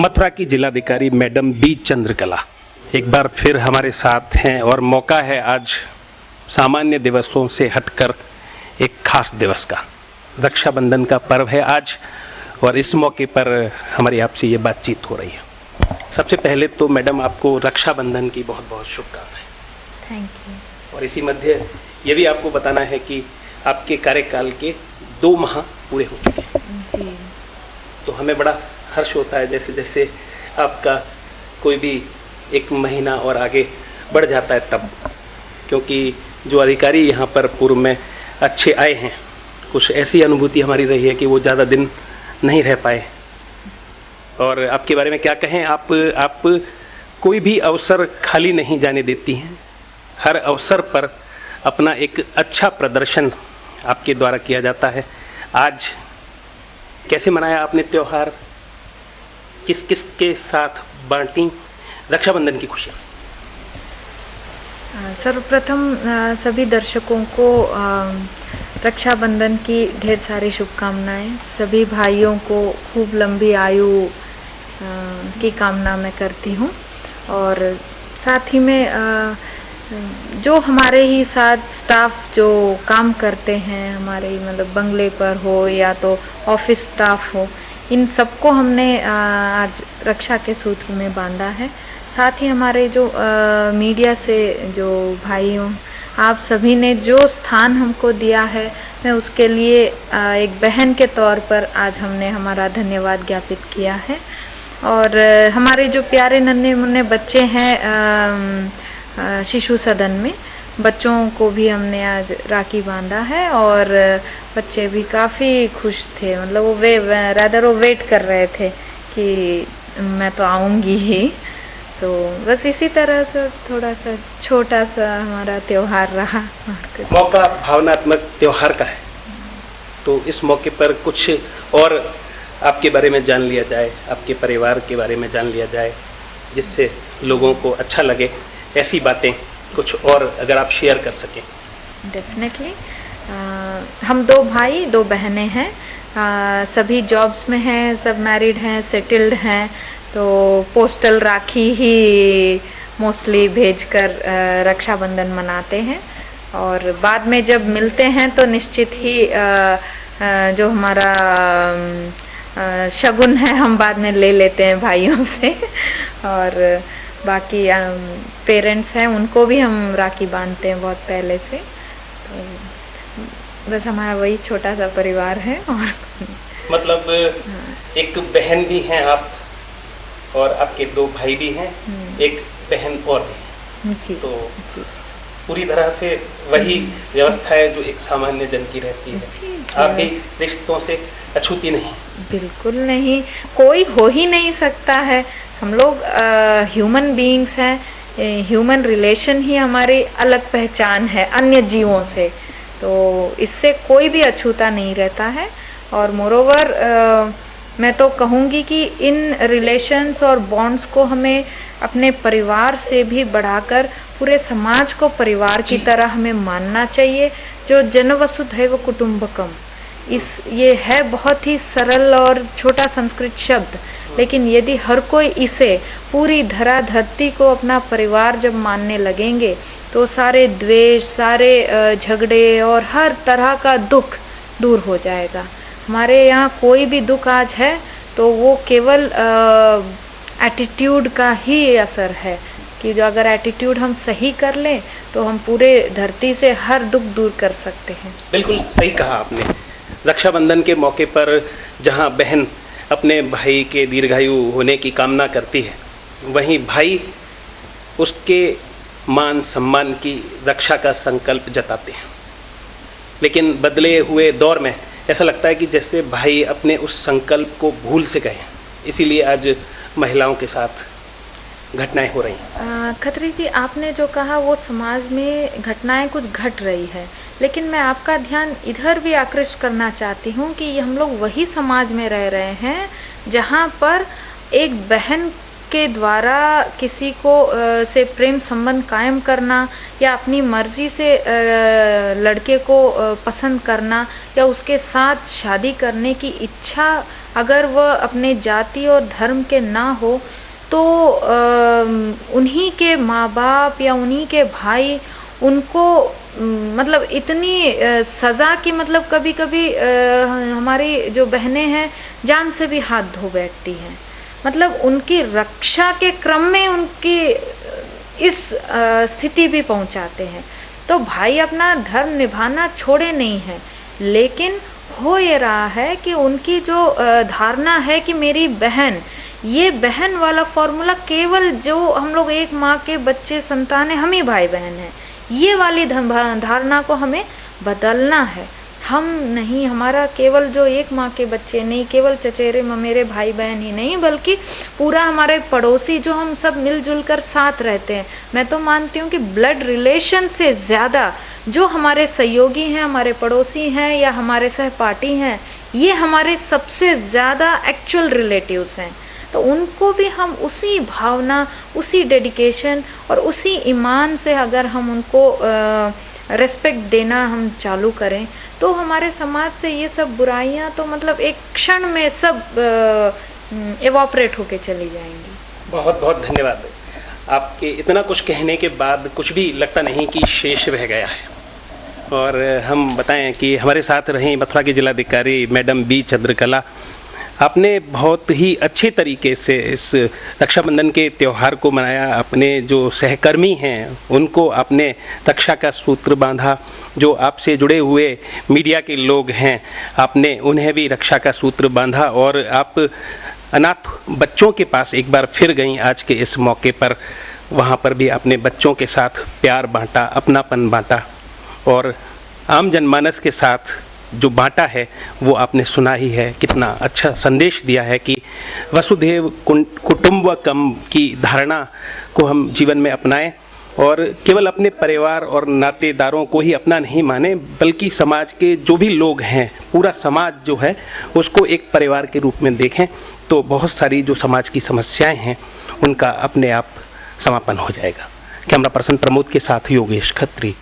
मथुरा की जिलाधिकारी madam B Chandrakala एक बार फिर हमारे साथ हैं और मौका है आज सामान्य दिवसों से हटकर एक खास दिवस का। रक्षाबंधन का पर्व है आज और इस मौके पर हमारी आपसे ये बातचीत हो रही है। सबसे पहले तो मैडम आपको रक्षाबंधन की बहुत बहुत शुभकामनाएं। Thank you. और इसी मध्य ये भी आपको बताना है कि आपके कार्यकाल के 2 माह पूरे हो चुके हैं जी। तो हमें बड़ा हर्ष होता है जैसे जैसे आपका कोई भी एक महीना और आगे बढ़ जाता है तब, क्योंकि जो अधिकारी यहाँ पर पूर्व में अच्छे आए हैं कुछ ऐसी अनुभूति हमारी रही है कि वो ज़्यादा दिन नहीं रह पाए। और आपके बारे में क्या कहें, आप कोई भी अवसर खाली नहीं जाने देती हैं। हर अवसर पर अपना एक अच्छा प्रदर्शन आपके द्वारा किया जाता है। आज कैसे मनाया आपने त्योहार, किस किस के साथ बांटी रक्षाबंधन की खुशियाँ? सर्वप्रथम सभी दर्शकों को रक्षाबंधन की ढेर सारी शुभकामनाएं। सभी भाइयों को खूब लंबी आयु की कामना मैं करती हूँ। और साथ ही में जो हमारे ही साथ स्टाफ जो काम करते हैं, हमारे मतलब बंगले पर हो या तो ऑफिस स्टाफ हो, इन सबको हमने आज रक्षा के सूत्र में बांधा है। साथ ही हमारे जो मीडिया से जो भाइयों, आप सभी ने जो स्थान हमको दिया है, मैं उसके लिए एक बहन के तौर पर आज हमने हमारा धन्यवाद ज्ञापित किया है। और हमारे जो प्यारे नन्हे मुन्ने बच्चे हैं शिशु सदन में, बच्चों को भी हमने आज राखी बांधा है और बच्चे भी काफ़ी खुश थे। मतलब वो वेट कर रहे थे कि मैं तो आऊँगी ही। तो बस इसी तरह से थोड़ा सा छोटा सा हमारा त्योहार रहा। मौका भावनात्मक त्योहार का है, तो इस मौके पर कुछ और आपके बारे में जान लिया जाए, आपके परिवार के बारे में जान लिया जाए, जिससे लोगों को अच्छा लगे। ऐसी बातें कुछ और अगर आप शेयर कर सकें। डेफिनेटली। हम 2 भाई 2 बहनें हैं। सभी जॉब्स में हैं, सब मैरिड हैं, सेटल्ड हैं। तो पोस्टल राखी ही मोस्टली भेजकर रक्षाबंधन मनाते हैं। और बाद में जब मिलते हैं तो निश्चित ही जो हमारा शगुन है हम बाद में ले लेते हैं भाइयों से। और बाकी पेरेंट्स हैं उनको भी हम राखी बांधते हैं बहुत पहले से। तो बस हमारा वही छोटा सा परिवार है। और मतलब एक बहन भी हैं आप और आपके 2 भाई भी हैं, एक बहन और भी है। जी। तो जी। पूरी तरह से वही व्यवस्था है जो एक सामान्य जन की रहती है। जी। आप भी रिश्तों से अछूती नहीं? बिल्कुल नहीं, कोई हो ही नहीं सकता है। हम लोग ह्यूमन बीइंग्स हैं। ह्यूमन रिलेशन ही हमारी अलग पहचान है अन्य जीवों से। तो इससे कोई भी अछूता नहीं रहता है। और मोरोवर मैं तो कहूँगी कि इन रिलेशंस और बॉन्ड्स को हमें अपने परिवार से भी बढ़ाकर पूरे समाज को परिवार की तरह हमें मानना चाहिए। जो जन वसुधैव कुटुंबकम, ये है बहुत ही सरल और छोटा संस्कृत शब्द, लेकिन यदि हर कोई इसे पूरी धराधरती को अपना परिवार जब मानने लगेंगे तो सारे द्वेष, सारे झगड़े और हर तरह का दुख दूर हो जाएगा। हमारे यहाँ कोई भी दुख आज है तो वो केवल एटीट्यूड का ही असर है कि जो अगर एटीट्यूड हम सही कर लें तो हम पूरे धरती से हर दुख दूर कर सकते हैं। बिल्कुल सही कहा आपने। रक्षाबंधन के मौके पर जहाँ बहन अपने भाई के दीर्घायु होने की कामना करती है, वहीं भाई उसके मान सम्मान की रक्षा का संकल्प जताते हैं। लेकिन बदले हुए दौर में ऐसा लगता है कि जैसे भाई अपने उस संकल्प को भूल से गए। इसीलिए आज महिलाओं के साथ घटनाएं हो रही हैं। खत्री जी, आपने जो कहा वो समाज में घटनाएं कुछ घट रही है, लेकिन मैं आपका ध्यान इधर भी आकृष्ट करना चाहती हूँ कि हम लोग वही समाज में रह रहे हैं जहाँ पर एक बहन के द्वारा किसी को से प्रेम संबंध कायम करना या अपनी मर्जी से लड़के को पसंद करना या उसके साथ शादी करने की इच्छा अगर वह अपने जाति और धर्म के ना हो तो उन्हीं के माँ बाप या उन्हीं के भाई उनको मतलब इतनी सज़ा की, मतलब कभी कभी हमारी जो बहनें हैं जान से भी हाथ धो बैठती हैं, मतलब उनकी रक्षा के क्रम में उनकी इस स्थिति भी पहुंचाते हैं। तो भाई अपना धर्म निभाना छोड़े नहीं हैं, लेकिन हो ये रहा है कि उनकी जो धारणा है कि मेरी बहन, ये बहन वाला फॉर्मूला केवल जो हम लोग एक माँ के बच्चे संतान है, हम ही भाई बहन हैं, ये वाली धारणा को हमें बदलना है। हम नहीं, हमारा केवल जो एक माँ के बच्चे नहीं, केवल चचेरे ममेरे भाई बहन ही नहीं, बल्कि पूरा हमारे पड़ोसी जो हम सब मिलजुल कर साथ रहते हैं। मैं तो मानती हूँ कि ब्लड रिलेशन से ज़्यादा जो हमारे सहयोगी हैं, हमारे पड़ोसी हैं या हमारे सहपाठी हैं, ये हमारे सबसे ज़्यादा एक्चुअल रिलेटिव्स हैं। तो उनको भी हम उसी भावना, उसी डेडिकेशन और उसी ईमान से अगर हम उनको रेस्पेक्ट देना हम चालू करें तो हमारे समाज से ये सब बुराइयां तो मतलब एक क्षण में सब एवापरेट होके चली जाएंगी। बहुत बहुत धन्यवाद। आपके इतना कुछ कहने के बाद कुछ भी लगता नहीं कि शेष रह गया है। और हम बताएं कि हमारे साथ रहीं मथुरा की जिलाधिकारी मैडम बी चंद्रकला। आपने बहुत ही अच्छे तरीके से इस रक्षाबंधन के त्यौहार को मनाया। अपने जो सहकर्मी हैं उनको आपने रक्षा का सूत्र बांधा। जो आपसे जुड़े हुए मीडिया के लोग हैं आपने उन्हें भी रक्षा का सूत्र बांधा। और आप अनाथ बच्चों के पास एक बार फिर गईं आज के इस मौके पर। वहाँ पर भी आपने बच्चों के साथ प्यार बांटा, अपनापन बांटा और आम जनमानस के साथ जो बांटा है वो आपने सुना ही है। कितना अच्छा संदेश दिया है कि वसुधैव कुटुंबकम की धारणा को हम जीवन में अपनाएं और केवल अपने परिवार और नातेदारों को ही अपना नहीं माने, बल्कि समाज के जो भी लोग हैं, पूरा समाज जो है उसको एक परिवार के रूप में देखें। तो बहुत सारी जो समाज की समस्याएं हैं उनका अपने आप समापन हो जाएगा। कैमरा पर्सन प्रमोद के साथ योगेश खत्री।